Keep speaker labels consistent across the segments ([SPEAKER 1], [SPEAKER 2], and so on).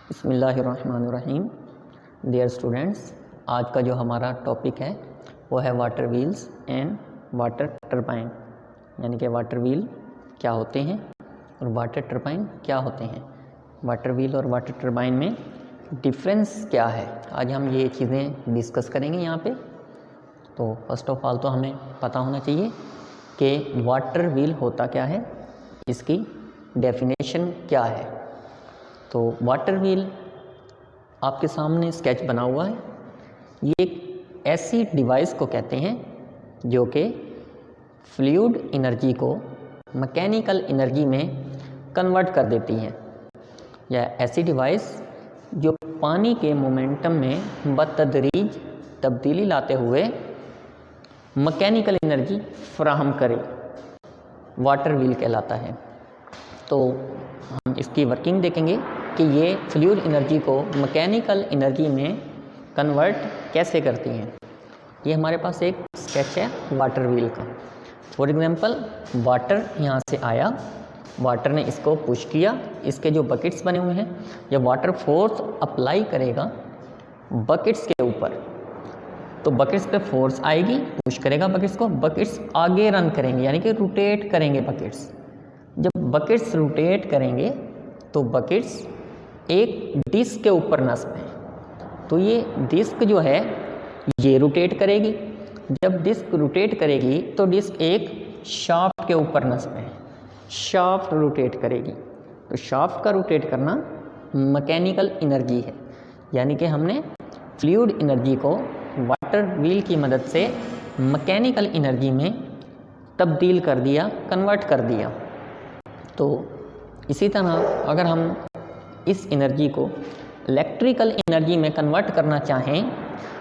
[SPEAKER 1] बिस्मिल्लाहिर्रहमानिर्रहीम। Dear students, आज का जो हमारा टॉपिक है वो है water wheels and water turbine, यानी कि वाटर व्हील क्या होते हैं और वाटर टरबाइन क्या होते हैं। वाटर व्हील और वाटर टरबाइन में डिफरेंस क्या है, आज हम ये चीज़ें डिस्कस करेंगे यहाँ पे। तो फर्स्ट ऑफ ऑल तो हमें पता होना चाहिए कि वाटर व्हील होता क्या है, इसकी डेफिनेशन क्या है। तो वाटर व्हील आपके सामने स्केच बना हुआ है। ये एक ऐसी डिवाइस को कहते हैं जो कि फ्लूइड एनर्जी को मैकेनिकल एनर्जी में कन्वर्ट कर देती है, या ऐसी डिवाइस जो पानी के मोमेंटम में बतदरीज तब्दीली लाते हुए मैकेनिकल एनर्जी फराहम करे, वाटर व्हील कहलाता है। तो हम इसकी वर्किंग देखेंगे कि ये फ्लूइड एनर्जी को मैकेनिकल एनर्जी में कन्वर्ट कैसे करती हैं। ये हमारे पास एक स्केच है वाटर व्हील का। फॉर एग्जांपल, वाटर यहाँ से आया, वाटर ने इसको पुश किया, इसके जो बकेट्स बने हुए हैं, जब वाटर फोर्स अप्लाई करेगा बकेट्स के ऊपर तो बकेट्स पे फोर्स आएगी, पुश करेगा बकेट्स को, बकेट्स आगे रन करेंगे यानी कि रोटेट करेंगे बकेट्स। जब बकेट्स रोटेट करेंगे तो बकेट्स एक डिस्क के ऊपर नस्ब है, तो ये डिस्क जो है ये रोटेट करेगी। जब डिस्क रोटेट करेगी तो डिस्क एक शाफ्ट के ऊपर नस्ब है, शाफ्ट रोटेट करेगी। तो शाफ्ट का रोटेट करना मैकेनिकल एनर्जी है, यानी कि हमने फ्लूइड एनर्जी को वाटर व्हील की मदद से मैकेनिकल एनर्जी में तब्दील कर दिया, कन्वर्ट कर दिया। तो इसी तरह अगर हम इस एनर्जी को इलेक्ट्रिकल एनर्जी में कन्वर्ट करना चाहें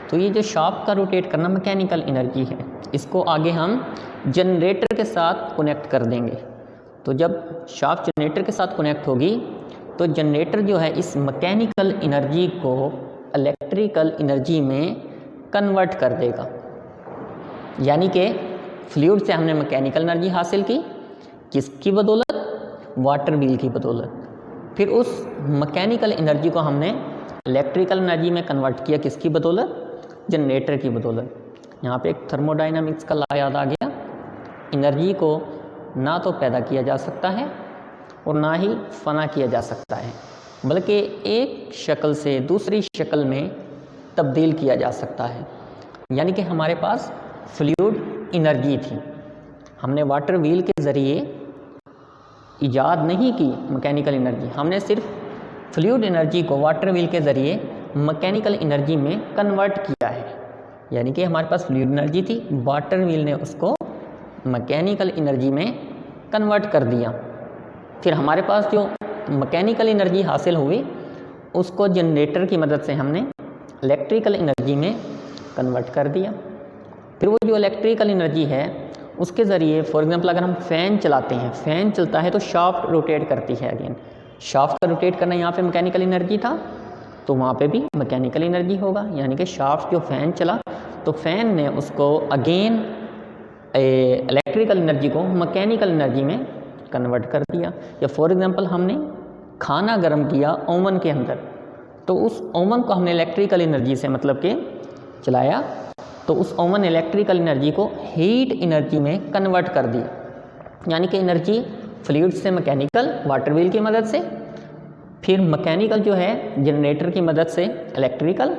[SPEAKER 1] तो ये जो शाफ्ट का रोटेट करना मैकेनिकल एनर्जी है, इसको आगे हम जनरेटर के साथ कनेक्ट कर देंगे। तो जब शाफ्ट जनरेटर के साथ कनेक्ट होगी तो जनरेटर जो है इस मैकेनिकल एनर्जी को इलेक्ट्रिकल एनर्जी में कन्वर्ट कर देगा, यानी कि फ्लूइड से हमने मैकेनिकल एनर्जी हासिल की, किसकी बदौलत? वाटर व्हील की बदौलत। फिर उस मैकेनिकल एनर्जी को हमने इलेक्ट्रिकल एनर्जी में कन्वर्ट किया, किसकी बदौलत? जनरेटर की बदौलत। यहाँ पे एक थर्मोडायनामिक्स का लॉ याद आ गया। एनर्जी को ना तो पैदा किया जा सकता है और ना ही फना किया जा सकता है, बल्कि एक शक्ल से दूसरी शक्ल में तब्दील किया जा सकता है। यानी कि हमारे पास फ्लूइड एनर्जी थी, हमने वाटर व्हील के ज़रिए ईजाद नहीं की मैकेनिकल एनर्जी, हमने सिर्फ फ्लूइड एनर्जी को वाटर व्हील के ज़रिए मैकेनिकल एनर्जी में कन्वर्ट किया है। यानी कि हमारे पास फ्लूइड एनर्जी थी, वाटर व्हील ने उसको मैकेनिकल एनर्जी में कन्वर्ट कर दिया। फिर हमारे पास जो मैकेनिकल एनर्जी हासिल हुई उसको जनरेटर की मदद से हमने इलेक्ट्रिकल एनर्जी में कन्वर्ट कर दिया। फिर वो जो इलेक्ट्रिकल एनर्जी है उसके ज़रिए, फॉर एग्जांपल अगर हम फ़ैन चलाते हैं, फ़ैन चलता है तो शाफ्ट रोटेट करती है। अगेन शाफ्ट का रोटेट करना, यहाँ पे मैकेनिकल एनर्जी था तो वहाँ पे भी मैकेनिकल एनर्जी होगा, यानी कि शाफ्ट जो फ़ैन चला तो फ़ैन ने उसको अगेन इलेक्ट्रिकल एनर्जी को मैकेनिकल एनर्जी में कन्वर्ट कर दिया। या फॉर एग्जांपल हमने खाना गर्म किया ओवन के अंदर, तो उस ओवन को हमने इलेक्ट्रिकल एनर्जी से मतलब कि चलाया, तो उस ओवन इलेक्ट्रिकल एनर्जी को हीट एनर्जी में कन्वर्ट कर दी। यानी कि एनर्जी फ्लूइड से मैकेनिकल वाटर व्हील की मदद से, फिर मैकेनिकल जो है जनरेटर की मदद से इलेक्ट्रिकल,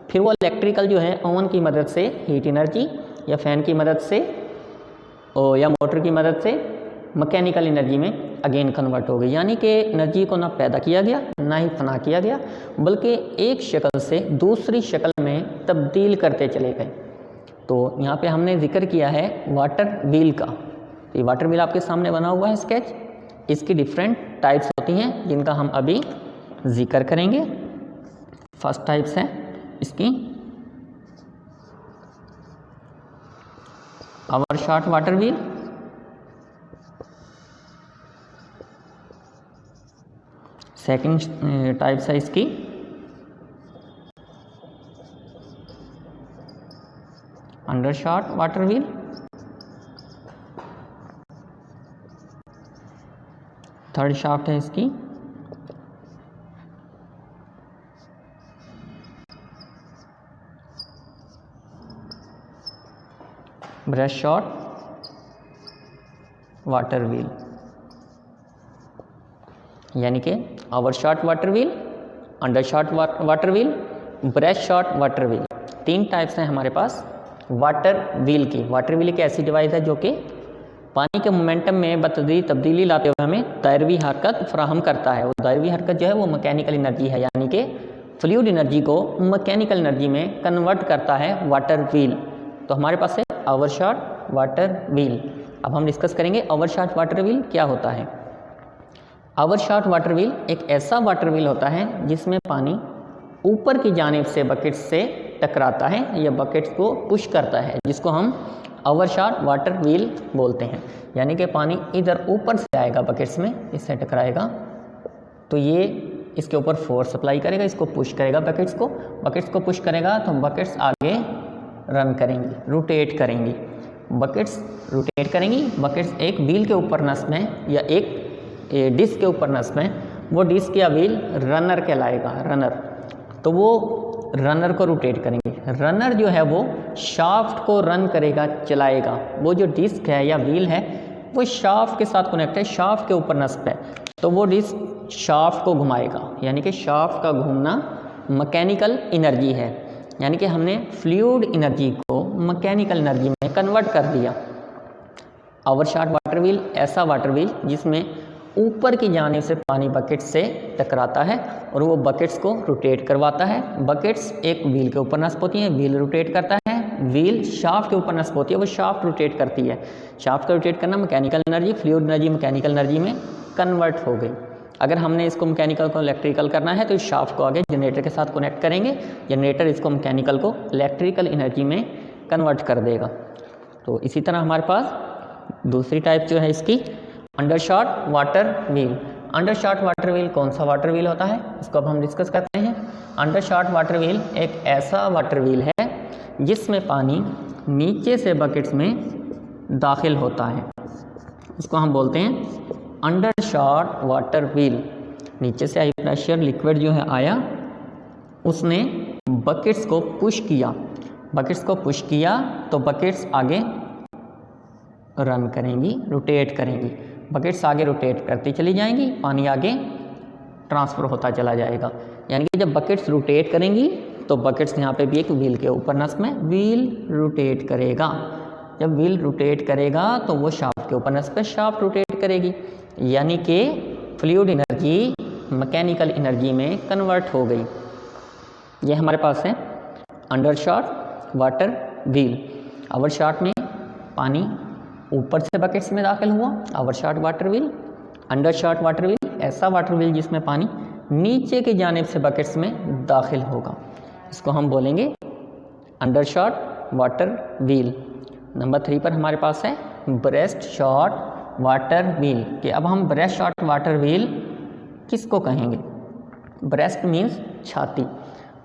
[SPEAKER 1] फिर वो इलेक्ट्रिकल जो है ओवन की मदद से हीट एनर्जी, या फ़ैन की मदद से या मोटर की मदद से मैकेनिकल एनर्जी में अगेन कन्वर्ट हो गई। यानी कि एनर्जी को ना पैदा किया गया ना ही फना किया गया, बल्कि एक शक्ल से दूसरी शक्ल में तब्दील करते चले गए। तो यहाँ पे हमने जिक्र किया है वाटर व्हील का। ये वाटर व्हील आपके सामने बना हुआ है स्केच, इसकी डिफरेंट टाइप्स होती हैं जिनका हम अभी जिक्र करेंगे। फर्स्ट टाइप्स है इसकी power shot water wheel, second types है इसकी अंडरशॉट वाटर व्हील, थर्ड शाफ्ट है इसकी ब्रेस्ट शॉट वाटर व्हील, यानी कि over shot water wheel, under shot water wheel, breast shot water wheel. 3 types हैं हमारे पास वाटर व्हील की। वाटर व्हील एक ऐसी डिवाइस है जो कि पानी के मोमेंटम में बतदरीज तब्दीली लाते हुए हमें दायरवी हरकत फराहम करता है। वो दायरवी हरकत जो है वो मैकेनिकल एनर्जी है, यानी कि फ्लूइड एनर्जी को मैकेनिकल एनर्जी में कन्वर्ट करता है वाटर व्हील। तो हमारे पास है ओवरशॉट वाटर व्हील। अब हम डिस्कस करेंगे ओवरशॉट वाटर व्हील क्या होता है। ओवरशॉट वाटर व्हील एक ऐसा वाटर व्हील होता है जिसमें पानी ऊपर की जानिब से बकेट से टकराता है या बकेट्स को पुश करता है, जिसको हम ओवरशॉट वाटर व्हील बोलते हैं। यानी कि पानी इधर ऊपर से आएगा बकेट्स में, इससे टकराएगा तो ये इसके ऊपर फोर्स अप्लाई करेगा, इसको पुश करेगा बकेट्स को पुश करेगा तो बकेट्स आगे रन करेंगी, रोटेट करेंगी, बकेट्स रोटेट करेंगी। बकेट्स एक व्हील के ऊपर नस्ब में या एक डिस्क के ऊपर नस्ब में, वो डिस्क या व्हील रनर कहलाएगा, रनर। तो वो रनर को रोटेट करेंगे। रनर जो है वो शाफ्ट को रन करेगा, चलाएगा। वो जो डिस्क है या व्हील है वो शाफ्ट के साथ कनेक्ट है, शाफ्ट के ऊपर नस्ब है, तो वो डिस्क शाफ्ट को घुमाएगा। यानी कि शाफ्ट का घूमना मैकेनिकल एनर्जी है, यानी कि हमने फ्लूइड एनर्जी को मैकेनिकल एनर्जी में कन्वर्ट कर दिया। ओवरशॉट वाटर व्हील ऐसा वाटर व्हील जिसमें ऊपर की जानिब से पानी बकेट से टकराता है और वो बकेट्स को रोटेट करवाता है। बकेट्स एक व्हील के ऊपर नस्ब होती हैं, व्हील रोटेट करता है, व्हील शाफ्ट के ऊपर नस्ब होती है, वो शाफ्ट रोटेट करती है। शाफ्ट का रोटेट करना mechanical energy, fluid energy mechanical energy में कन्वर्ट हो गई। अगर हमने इसको मैकेनिकल को इलेक्ट्रिकल करना है तो इस शाफ्ट को आगे जनरेटर के साथ कनेक्ट करेंगे, जनरेटर इसको मैकेनिकल को इलेक्ट्रिकल एनर्जी में कन्वर्ट कर देगा। तो इसी तरह हमारे पास दूसरी टाइप जो है इसकी अंडरशॉट water wheel. Undershot water wheel कौन सा वाटर व्हील होता है, इसको अब हम डिस्कस करते हैं। अंडरशॉट वाटर व्हील एक ऐसा वाटर व्हील है जिसमें पानी नीचे से बकेट्स में दाखिल होता है, इसको हम बोलते हैं अंडरशॉट वाटर व्हील। नीचे से हाई प्रेशर लिक्विड जो है आया, उसने बकेट्स को पुश किया, बकेट्स को पुश किया तो बकेट्स आगे रन करेंगी, रोटेट करेंगी। बकेट्स आगे रोटेट करती चली जाएंगी, पानी आगे ट्रांसफ़र होता चला जाएगा। यानी कि जब बकेट्स रोटेट करेंगी तो बकेट्स यहाँ पे भी एक व्हील के ऊपर नस्ब में व्हील रोटेट करेगा। जब व्हील रोटेट करेगा तो वो शाफ्ट के ऊपर नस्ब पे शाफ्ट रोटेट करेगी, यानी कि फ्लूइड एनर्जी मैकेनिकल एनर्जी में कन्वर्ट हो गई। ये हमारे पास है अंडरशॉट वाटर व्हील। ओवरशॉट में पानी ऊपर से बकेट्स में दाखिल हुआ, overshot water wheel. Undershot water wheel ऐसा वाटर व्हील जिसमें पानी नीचे की जानिब से बकेट्स में दाखिल होगा, इसको हम बोलेंगे अंडरशॉट वाटर व्हील। नंबर 3 पर हमारे पास है ब्रेस्ट शॉट वाटर व्हील। कि अब हम ब्रेस्ट शॉट वाटर व्हील किसको कहेंगे। ब्रेस्ट मीन्स छाती।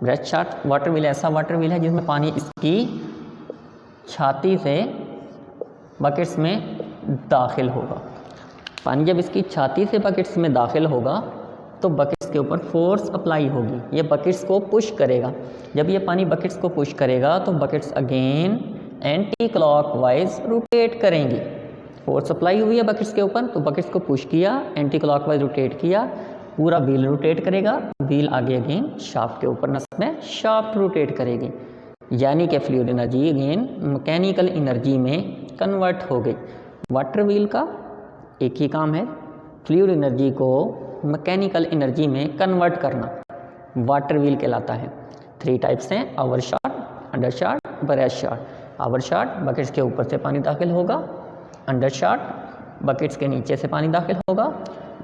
[SPEAKER 1] ब्रेस्ट शॉट वाटर व्हील ऐसा वाटर व्हील है जिसमें पानी इसकी छाती से बकेट्स में दाखिल होगा। पानी जब इसकी छाती से बकेट्स में दाखिल होगा तो बकेट्स के ऊपर फोर्स अप्लाई होगी, ये बकेट्स को पुश करेगा। जब ये पानी बकेट्स को पुश करेगा तो buckets again anti clockwise rotate करेंगी। फोर्स अप्लाई हुई है बकेट्स के ऊपर तो बकेट्स को पुश किया, एंटी क्लॉकवाइज रोटेट किया, पूरा व्हील रोटेट करेगा, व्हील आगे अगेन शाफ्ट के ऊपर नस्ब में शाफ्ट रोटेट करेगी, यानी कि fluid energy again mechanical energy में कन्वर्ट हो गई। वाटर व्हील का एक ही काम है, फ्लूइड एनर्जी को मैकेनिकल एनर्जी में कन्वर्ट करना, वाटर व्हील कहलाता है। 3 टाइप्स हैं, overshot, undershot, breast shot. Overshot buckets के ऊपर से पानी दाखिल होगा, अंडरशॉट बकेट्स के नीचे से पानी दाखिल होगा,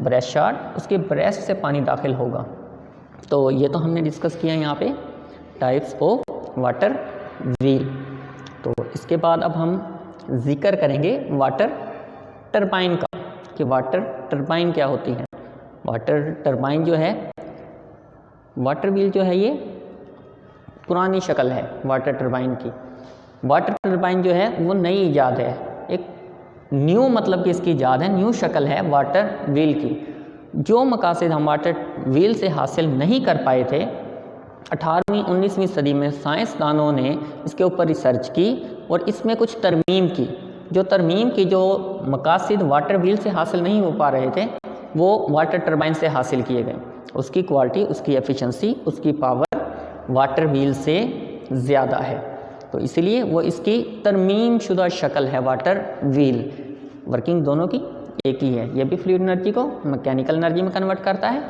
[SPEAKER 1] ब्रेस्ट शॉट उसके ब्रेस्ट से पानी दाखिल होगा। तो ये तो हमने डिस्कस किया यहाँ पे टाइप्स ऑफ वाटर व्हील। तो इसके बाद अब हम जिक्र करेंगे वाटर टरबाइन का, कि वाटर टरबाइन क्या होती है। वाटर टरबाइन जो है, वाटर व्हील जो है ये पुरानी शक्ल है वाटर टरबाइन की। वाटर टरबाइन जो है वो नई ईजाद है, एक न्यू मतलब कि इसकी ईजाद है, न्यू शक्ल है वाटर व्हील की। जो मकासद हम वाटर व्हील से हासिल नहीं कर पाए थे, 18वीं 19वीं सदी में साइंसदानों ने इसके ऊपर रिसर्च की और इसमें कुछ तरमीम की, जो मकासद वाटर व्हील से हासिल नहीं हो पा रहे थे वो वाटर टरबाइन से हासिल किए गए। उसकी क्वालिटी, उसकी एफिशिएंसी, उसकी पावर वाटर व्हील से ज़्यादा है, तो इसलिए वो इसकी तरमीम शुदा शक्ल है वाटर व्हील। वर्किंग दोनों की एक ही है, ये भी फ्लूइड एनर्जी को मैकेनिकल एनर्जी में कन्वर्ट करता है,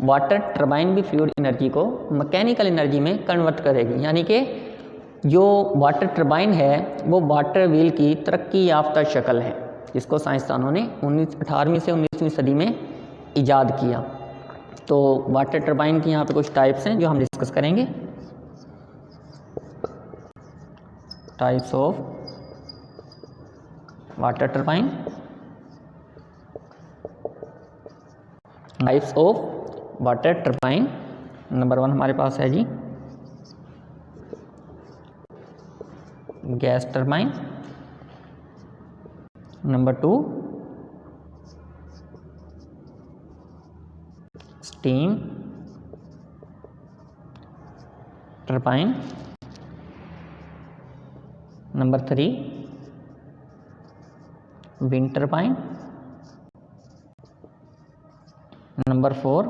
[SPEAKER 1] वाटर टरबाइन भी फ्लूइड एनर्जी को मैकेनिकल एनर्जी में कन्वर्ट करेगी। यानी कि जो वाटर टरबाइन है वो वाटर व्हील की तरक्की याफ्ता शक्ल है, जिसको साइंसदानों ने 18वीं से 19वीं सदी में ईजाद किया। तो वाटर टरबाइन की यहाँ पे कुछ टाइप्स हैं जो हम डिस्कस करेंगे। Types of water turbine. Types of water turbine, number 1 हमारे पास है जी gas turbine, number 2 steam turbine, number 3 wind turbine, number 4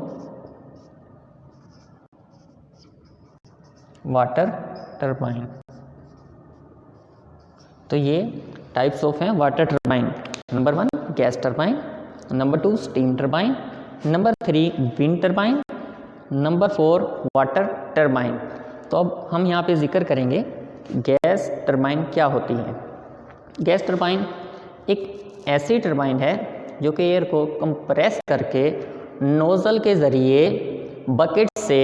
[SPEAKER 1] water turbine. तो ये टाइप्स ऑफ हैं water turbine. Number 1 gas turbine, number 2 steam turbine, number 3 wind turbine, number 4 water turbine. तो अब हम यहाँ पे जिक्र करेंगे गैस टरबाइन क्या होती है। गैस टरबाइन एक ऐसी टरबाइन है जो कि एयर को कंप्रेस करके नोज़ल के ज़रिए बकेट से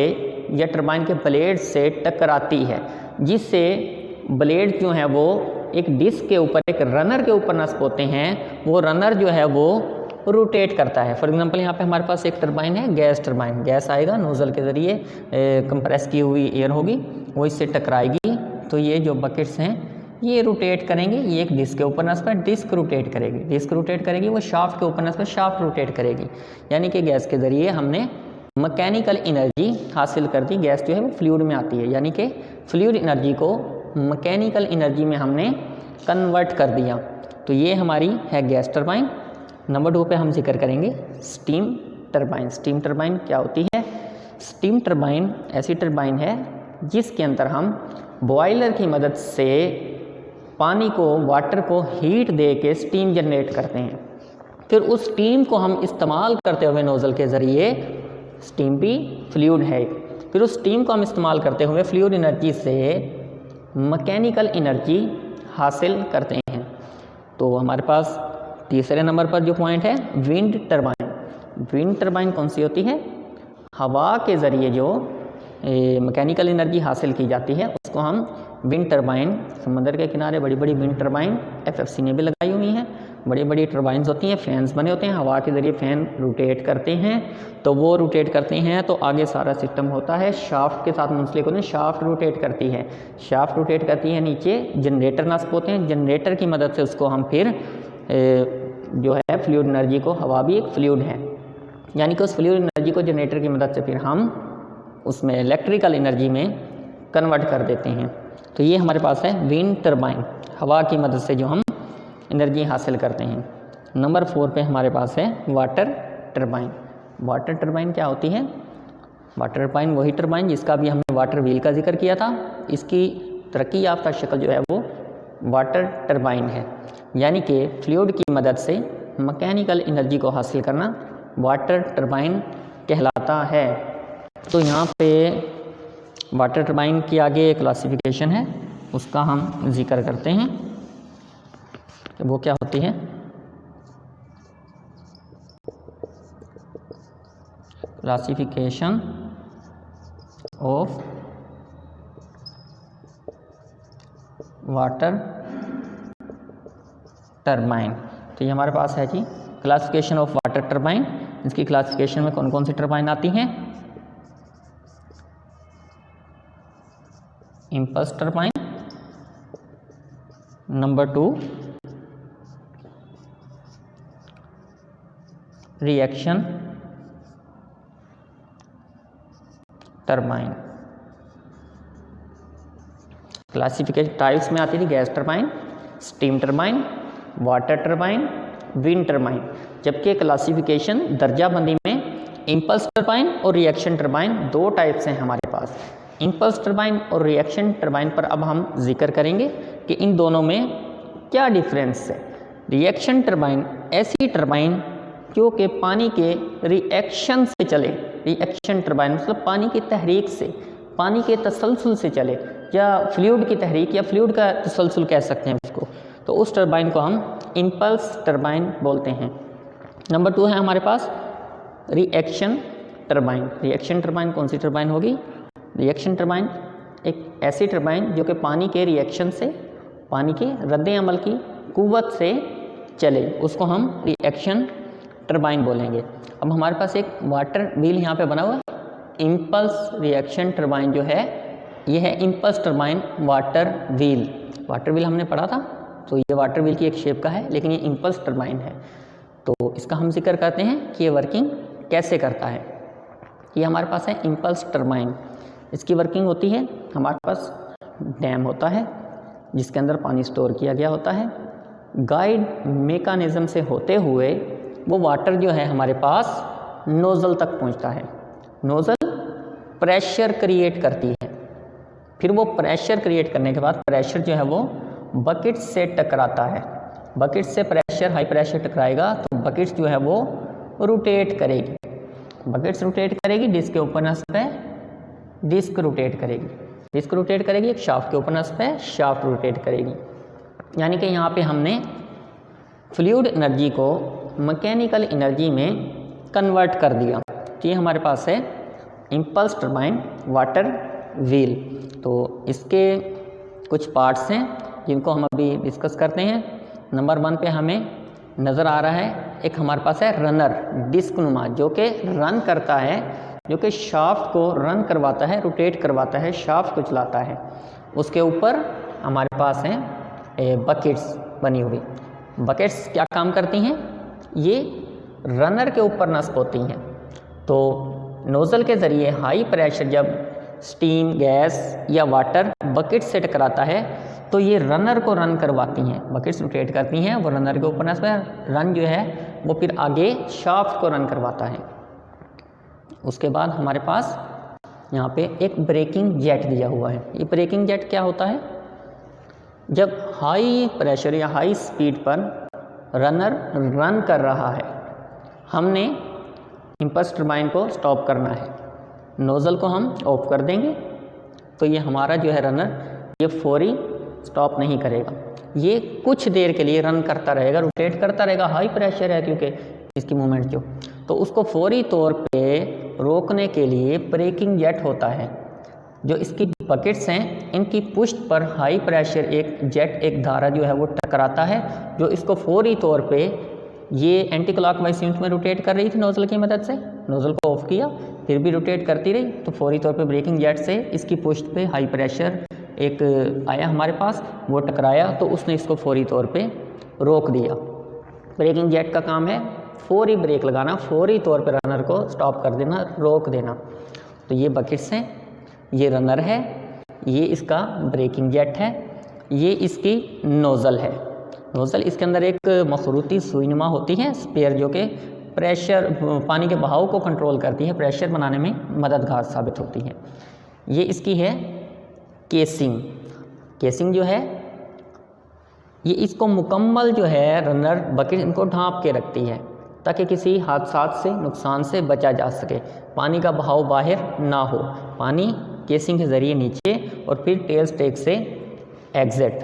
[SPEAKER 1] या टरबाइन के ब्लेड से टकराती है, जिससे ब्लेड जो है वो एक डिस्क के ऊपर, एक रनर के ऊपर नस्ब होते हैं। वो रनर जो है वो रोटेट करता है। फॉर एग्जांपल यहाँ पे हमारे पास एक टरबाइन है गैस टरबाइन, गैस आएगा नोज़ल के ज़रिए कंप्रेस की हुई एयर होगी, वो इससे टकराएगी, तो ये जो बकेट्स हैं ये रोटेट करेंगे। ये एक डिस्क के ऊपर नस्ब है, डिस्क रोटेट करेगी, डिस्क रोटेट करेगी, वो शाफ्ट के ऊपर नस्ब है, शाफ्ट रोटेट करेगी। यानी कि गैस के ज़रिए हमने मैकेनिकल एनर्जी हासिल कर दी। गैस जो है वो फ्लूइड में आती है, यानी कि फ्लूइड एनर्जी को मैकेनिकल एनर्जी में हमने कन्वर्ट कर दिया। तो ये हमारी है गैस टरबाइन। नंबर 2 पे हम जिक्र करेंगे स्टीम टरबाइन। स्टीम टरबाइन क्या होती है? स्टीम टरबाइन ऐसी टरबाइन है जिसके अंदर हम बॉयलर की मदद से पानी को, वाटर को हीट दे के स्टीम जनरेट करते हैं। फिर उस स्टीम को हम इस्तेमाल करते हुए नोज़ल के ज़रिए, स्टीम भी फ्लूइड है, फिर उस स्टीम को हम इस्तेमाल करते हुए फ्लूइड एनर्जी से मैकेनिकल एनर्जी हासिल करते हैं। तो हमारे पास तीसरे नंबर पर जो पॉइंट है विंड टरबाइन। विंड टरबाइन कौन सी होती है? हवा के ज़रिए जो मैकेनिकल एनर्जी हासिल की जाती है उसको हम विंड टरबाइन, समंदर के किनारे बड़ी बड़ी विंड टरबाइन एफएफसी ने भी लगाई हुई हैं। बड़ी बड़ी टरबाइंस होती हैं, फैंस बने होते हैं, हवा के ज़रिए फैन रोटेट करते हैं। तो वो रोटेट करते हैं तो आगे सारा सिस्टम होता है, शाफ्ट के साथ मुंसलिक होते हैं, शाफ्ट रोटेट करती है, शाफ्ट रोटेट करती है, नीचे जनरेटर नस्ब होते हैं, जनरेटर की मदद से उसको हम फिर जो है फ्लूइड एनर्जी को, हवा भी एक फ्लूइड है, यानी कि उस फ्लूइड एनर्जी को जनरेटर की मदद से फिर हम उसमें इलेक्ट्रिकल एनर्जी में कन्वर्ट कर देते हैं। तो ये हमारे पास है विंड टरबाइन, हवा की मदद से जो हम एनर्जी हासिल करते हैं। नंबर 4 पे हमारे पास है वाटर टरबाइन। वाटर टरबाइन क्या होती है? वाटर टरबाइन वही टरबाइन जिसका भी हमने वाटर व्हील का जिक्र किया था, इसकी तरक्की याफ्ता शक्ल जो है वो वाटर टरबाइन है, यानी कि फ्लूइड की मदद से मैकेनिकल एनर्जी को हासिल करना वाटर टरबाइन कहलाता है। तो यहाँ पे वाटर टरबाइन की आगे क्लासिफिकेशन है, उसका हम जिक्र करते हैं। तो वो क्या होती है? Classification of water turbine. तो ये हमारे पास है जी क्लासिफिकेशन ऑफ वाटर टरबाइन। इसकी क्लासिफिकेशन में कौन कौन सी टरबाइन आती हैं? Impulse turbine, number 2 reaction turbine. Classification types में आती थी gas turbine, steam turbine, water turbine, wind turbine. जबकि क्लासिफिकेशन दर्जाबंदी में इम्पल्स टरबाइन और रिएक्शन टरबाइन 2 टाइप्स हैं हमारे पास। इम्पल्स टरबाइन और रिएक्शन टरबाइन पर अब हम जिक्र करेंगे कि इन दोनों में क्या डिफरेंस है। रिएक्शन टरबाइन ऐसी टरबाइन जो कि पानी के रिएक्शन से चले, रिएक्शन टरबाइन मतलब पानी की तहरीक से, पानी के तसलसल से चले, या फ्लूइड की तहरीक या फ्लूइड का तसलसल कह सकते हैं उसको, तो उस टरबाइन को हम इम्पल्स टरबाइन बोलते हैं। नंबर 2 है हमारे पास रिएक्शन टरबाइन। रिएक्शन टरबाइन कौन सी टरबाइन होगी? रिएक्शन टरबाइन एक ऐसी टरबाइन जो कि पानी के रिएक्शन से, पानी के रद्द अमल की कुव्वत से चले, उसको हम रिएक्शन टरबाइन बोलेंगे। अब हमारे पास एक वाटर व्हील यहाँ पे बना हुआ है। इम्पल्स रिएक्शन टरबाइन जो है ये है impulse turbine water wheel. Water wheel हमने पढ़ा था, तो ये वाटर व्हील की एक शेप का है, लेकिन ये इम्पल्स टरबाइन है। तो इसका हम जिक्र करते हैं कि ये वर्किंग कैसे करता है। ये हमारे पास है इम्पल्स टरबाइन। इसकी वर्किंग होती है, हमारे पास डैम होता है जिसके अंदर पानी स्टोर किया गया होता है। गाइड मेकानिज़म से होते हुए वो वाटर जो है हमारे पास नोज़ल तक पहुंचता है। नोज़ल प्रेशर क्रिएट करती है, फिर वो प्रेशर क्रिएट करने के बाद प्रेशर जो है वो बकेट से टकराता है। बकेट से प्रेशर, हाई प्रेशर टकराएगा तो बकेट्स जो है वो रोटेट करेगी। बकेट्स रोटेट करेगी, डिस्क के ऊपर नस्प है, डिस्क रोटेट करेगी, डिस्क रोटेट करेगी, एक शाफ्ट के ऊपर नस्प है, शाफ्ट रोटेट करेगी। यानी कि यहाँ पे हमने फ्लूइड एनर्जी को मैकेनिकल एनर्जी में कन्वर्ट कर दिया। तो ये हमारे पास है इम्पल्स टरबाइन वाटर व्हील। तो इसके कुछ पार्ट्स हैं जिनको हम अभी डिस्कस करते हैं। नंबर 1 पे हमें नज़र आ रहा है, एक हमारे पास है रनर, डिस्क नुमा, जो कि रन करता है, जो कि शाफ्ट को रन करवाता है, रोटेट करवाता है, शाफ्ट को चलाता है। उसके ऊपर हमारे पास हैं बकेट्स बनी हुई। बकेट्स क्या काम करती हैं? ये रनर के ऊपर नस्ब होती हैं। तो नोज़ल के ज़रिए हाई प्रेशर जब स्टीम, गैस या वाटर बकेट से टकराता है तो ये रनर को रन करवाती हैं, बकेट्स रोटेट करती हैं, वो रनर के ऊपर नस्ब है। रन जो है वो फिर आगे शाफ्ट को रन करवाता है। उसके बाद हमारे पास यहाँ पे एक ब्रेकिंग जेट दिया हुआ है। ये ब्रेकिंग जेट क्या होता है? जब हाई प्रेशर या हाई स्पीड पर रनर रन कर रहा है, हमने इम्पल्स टरबाइन को स्टॉप करना है, नोज़ल को हम ऑफ कर देंगे, तो ये हमारा जो है रनर ये फौरी स्टॉप नहीं करेगा, ये कुछ देर के लिए रन करता रहेगा, रोटेट करता रहेगा। हाई प्रेशर है क्योंकि इसकी मूवमेंट जो, तो उसको फौरी तौर पे रोकने के लिए ब्रेकिंग जेट होता है। जो इसकी बकेट्स हैं, इनकी पुष्ट पर हाई प्रेशर एक जेट, एक धारा जो है वो टकराता है, जो इसको फौरी तौर पे, ये एंटी क्लॉकवाइज सीक्वेंस में रोटेट कर रही थी नोज़ल की मदद से, नोज़ल को ऑफ किया, फिर भी रोटेट करती रही, तो फौरी तौर पे ब्रेकिंग जेट से इसकी पुष्ट पे हाई प्रेशर एक आया हमारे पास, वो टकराया, तो उसने इसको फौरी तौर पे रोक दिया। ब्रेकिंग जेट का काम है फौरी ब्रेक लगाना, फौरी तौर पे रनर को स्टॉप कर देना, रोक देना। तो ये बकेट्स हैं, ये रनर है, ये इसका ब्रेकिंग जेट है, ये इसकी नोज़ल है। नोज़ल इसके अंदर एक मखरूती सुईनुमा होती है स्पेयर, जो कि प्रेशर, पानी के बहाव को कंट्रोल करती है, प्रेशर बनाने में मददगार साबित होती है। ये इसकी है केसिंग। केसिंग जो है ये इसको मुकम्मल जो है रनर बकेट इनको ढांप के रखती है ताकि किसी हादसात से, नुकसान से बचा जा सके, पानी का बहाव बाहर ना हो, पानी केसिंग के ज़रिए नीचे और फिर टेल स्टेक से एग्जिट।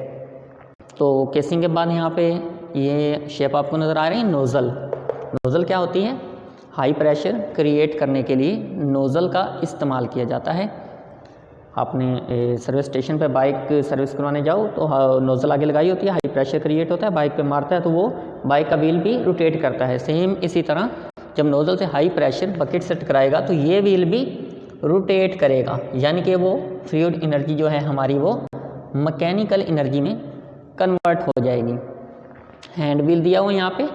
[SPEAKER 1] तो केसिंग के बाद यहाँ पे ये शेप आपको नज़र आ रही है नोज़ल। नोज़ल क्या होती है? हाई प्रेशर क्रिएट करने के लिए नोज़ल का इस्तेमाल किया जाता है। आपने सर्विस स्टेशन पे बाइक सर्विस करवाने जाओ तो नोज़ल आगे लगाई होती है, हाई प्रेशर क्रिएट होता है, बाइक पे मारता है तो वो बाइक का व्हील भी रोटेट करता है। सेम इसी तरह जब नोज़ल से हाई प्रेशर बकेट से टकराएगा तो ये व्हील भी रोटेट करेगा, यानी कि वो फ्लूइड एनर्जी जो है हमारी वो मैकेनिकल एनर्जी में कन्वर्ट हो जाएगी। हैंड व्हील दिया हुआ यहाँ पे,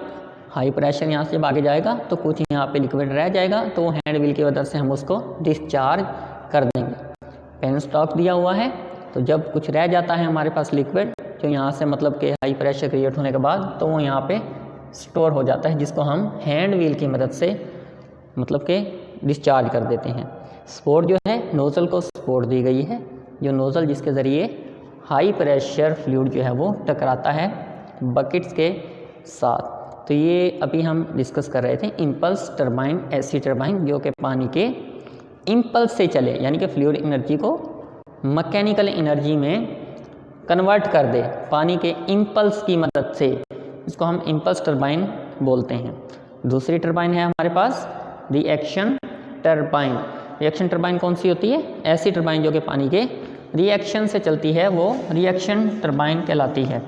[SPEAKER 1] हाई प्रेशर यहाँ से जब आगे जाएगा तो कुछ यहाँ पे लिक्विड रह जाएगा, तो हैंड व्हील की मदद से हम उसको डिस्चार्ज कर देंगे। पेन स्टॉक दिया हुआ है, तो जब कुछ रह जाता है हमारे पास लिक्विड, जो यहाँ से मतलब कि हाई प्रेशर क्रिएट होने के बाद, तो वो यहाँ पे स्टोर हो जाता है, जिसको हम हैंड व्हील की मदद से मतलब कि डिस्चार्ज कर देते हैं। सपोर्ट जो है, नोज़ल को सपोर्ट दी गई है, जो नोज़ल जिसके ज़रिए हाई प्रेशर फ्लूइड जो है वो टकराता है बकेट्स के साथ। तो ये अभी हम डिस्कस कर रहे थे इम्पल्स टरबाइन, ऐसी टरबाइन जो कि पानी के इम्पल्स से चले, यानी कि फ्लूइड एनर्जी को मैकेनिकल एनर्जी में कन्वर्ट कर दे पानी के इम्पल्स की मदद से, इसको हम इम्पल्स टरबाइन बोलते हैं। दूसरी टरबाइन है हमारे पास रिएक्शन टरबाइन। रिएक्शन टरबाइन कौन सी होती है? ऐसी टरबाइन जो कि पानी के रिएक्शन से चलती है, वो रिएक्शन टरबाइन कहलाती है।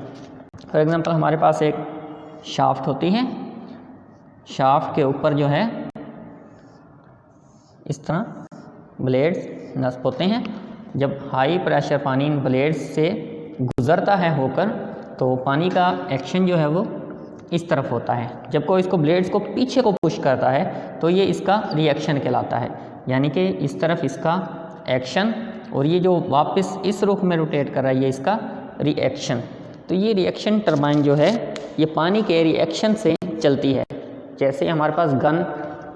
[SPEAKER 1] फॉर एग्जांपल हमारे पास एक शाफ्ट होती है, शाफ्ट के ऊपर जो है इस तरह ब्लेड्स नस्ब होते हैं। जब हाई प्रेशर पानी इन ब्लेड्स से गुज़रता है होकर, तो पानी का एक्शन जो है वो इस तरफ होता है। जब कोई इसको ब्लेड्स को पीछे को पुश करता है तो ये इसका रिएक्शन कहलाता है, यानी कि इस तरफ इसका एक्शन, और ये जो वापस इस रुख में रोटेट कर रहा है ये इसका रिएक्शन। तो ये रिएक्शन टरबाइन जो है ये पानी के रिएक्शन से चलती है। जैसे हमारे पास गन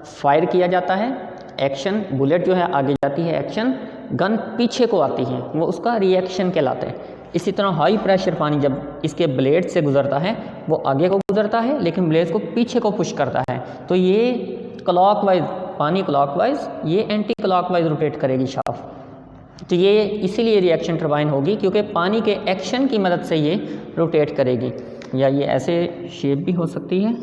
[SPEAKER 1] फायर किया जाता है, एक्शन बुलेट जो है आगे जाती है, एक्शन गन पीछे को आती है, वो उसका रिएक्शन कहलाता है। इसी तरह हाई प्रेशर पानी जब इसके ब्लेड से गुजरता है वो आगे को गुजरता है, लेकिन ब्लेड को पीछे को पुश करता है, तो ये क्लॉकवाइज, पानी क्लॉकवाइज, ये एंटी क्लॉकवाइज रोटेट करेगी शाफ्ट। तो ये इसीलिए रिएक्शन टरबाइन होगी, क्योंकि पानी के एक्शन की मदद से ये रोटेट करेगी। या ये ऐसे शेप भी हो सकती है,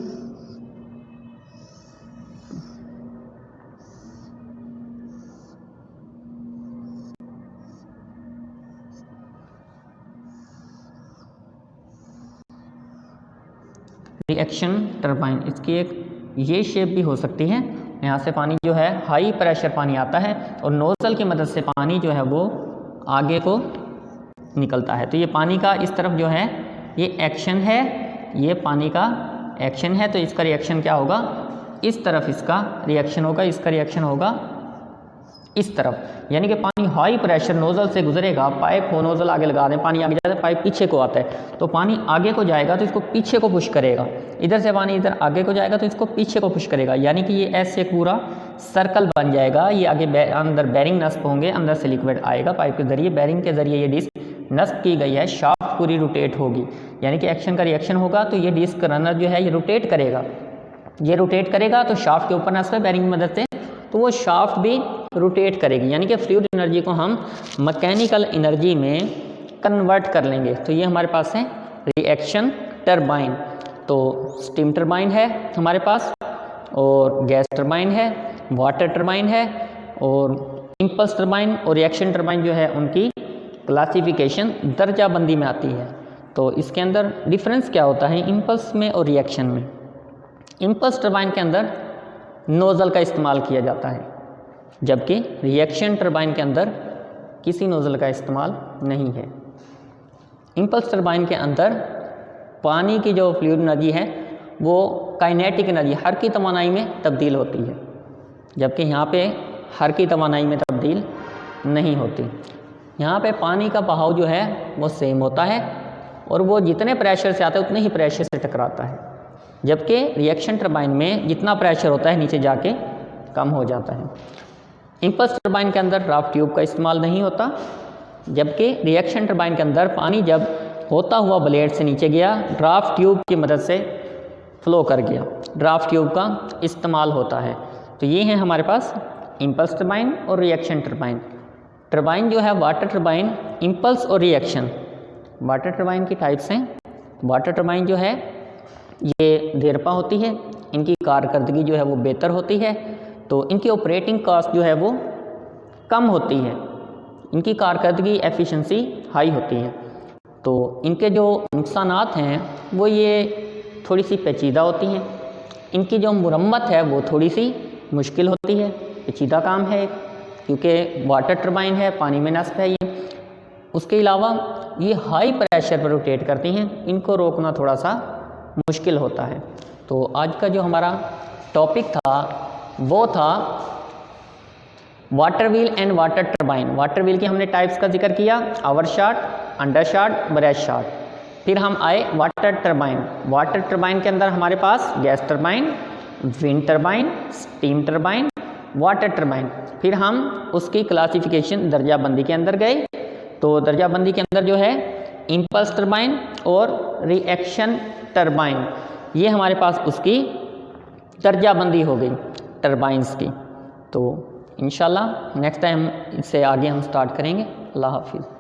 [SPEAKER 1] रिएक्शन टरबाइन, इसकी एक ये शेप भी हो सकती है। यहाँ से पानी जो है हाई प्रेशर पानी आता है और नोज़ल की मदद से पानी जो है वो आगे को निकलता है। तो ये पानी का इस तरफ जो है ये एक्शन है, ये पानी का एक्शन है, तो इसका रिएक्शन क्या होगा? इस तरफ इसका रिएक्शन होगा, इसका रिएक्शन होगा इस तरफ। यानी कि पानी हाई प्रेशर नोज़ल से गुजरेगा, पाइप हो, नोज़ल आगे लगा दें, पानी आगे जाता है, पाइप पीछे को आता है, तो पानी आगे को जाएगा तो इसको पीछे को पुश करेगा। इधर से पानी इधर आगे को जाएगा तो इसको पीछे को पुश करेगा, यानी कि ये ऐसे पूरा सर्कल बन जाएगा। ये आगे अंदर बेरिंग नस्ब होंगे, अंदर से लिक्विड आएगा पाइप के ज़रिए, बेरिंग के ज़रिए ये डिस्क नस्ब की गई है, शाफ्ट पूरी रोटेट होगी, यानी कि एक्शन का रिएक्शन होगा, तो ये डिस्क रनर जो है ये रोटेट करेगा। ये रोटेट करेगा तो शाफ्ट के ऊपर नस्ब है बेरिंग की मदद से, तो वो शाफ्ट भी रोटेट करेगी, यानी कि फ्लूइड एनर्जी को हम मैकेनिकल एनर्जी में कन्वर्ट कर लेंगे। तो ये हमारे पास है रिएक्शन टरबाइन। तो स्टीम टरबाइन है हमारे पास, और गैस टरबाइन है, वाटर टरबाइन है, और इम्पल्स टरबाइन और रिएक्शन टरबाइन जो है उनकी क्लासिफिकेशन दर्जाबंदी में आती है। तो इसके अंदर डिफरेंस क्या होता है इम्पल्स में और रिएक्शन में? इम्पल्स टरबाइन के अंदर नोज़ल का इस्तेमाल किया जाता है, जबकि रिएक्शन टरबाइन के अंदर किसी नोज़ल का इस्तेमाल नहीं है। इम्पल्स टरबाइन के अंदर पानी की जो फ्लूइड एनर्जी है वो काइनेटिक एनर्जी, हर की तवानाई में तब्दील होती है, जबकि यहाँ पे हर की तवानाई में तब्दील नहीं होती। यहाँ पे पानी का बहाव जो है वो सेम होता है, और वो जितने प्रेशर से आता है उतने ही प्रेशर से टकराता है, जबकि रिएक्शन टरबाइन में जितना प्रेशर होता है नीचे जाके कम हो जाता है। इम्पल्स टरबाइन के अंदर ड्राफ्ट ट्यूब का इस्तेमाल नहीं होता, जबकि रिएक्शन टरबाइन के अंदर पानी जब होता हुआ ब्लेड से नीचे गया, ड्राफ्ट ट्यूब की मदद से फ्लो कर गया, ड्राफ्ट ट्यूब का इस्तेमाल होता है। तो ये है हमारे पास इम्पल्स टरबाइन और रिएक्शन टरबाइन। टरबाइन जो है वाटर टरबाइन, इम्पल्स और रिएक्शन। वाटर टरबाइन की टाइप्स हैं। वाटर टरबाइन जो है ये देरपा होती है, इनकी कारकर्दगी जो है वो बेहतर होती है, तो इनकी ऑपरेटिंग कॉस्ट जो है वो कम होती है, इनकी कारकर्दगी एफिशिएंसी हाई होती है। तो इनके जो नुकसानात हैं वो ये थोड़ी सी पेचीदा होती हैं, इनकी जो मुरम्मत है वो थोड़ी सी मुश्किल होती है, पेचीदा काम है, क्योंकि वाटर टरबाइन है, पानी में नस्ब है ये। उसके अलावा ये हाई प्रेशर पर रोटेट करती हैं, इनको रोकना थोड़ा सा मुश्किल होता है। तो आज का जो हमारा टॉपिक था वो था water wheel and water turbine. Water wheel के हमने टाइप्स का जिक्र किया, over shaft, under shaft, breast shaft. फिर हम आए वाटर टरबाइन। वाटर टरबाइन के अंदर हमारे पास gas turbine, wind turbine, steam turbine, water turbine. फिर हम उसकी क्लासिफिकेशन दर्जाबंदी के अंदर गए। तो दर्जाबंदी के अंदर जो है इम्पल्स टरबाइन और रिएक्शन टरबाइन, ये हमारे पास उसकी दर्जाबंदी हो गई टरबाइंस की। तो इंशाल्लाह नेक्स्ट टाइम इससे आगे हम स्टार्ट करेंगे। अल्लाह हाफिज़।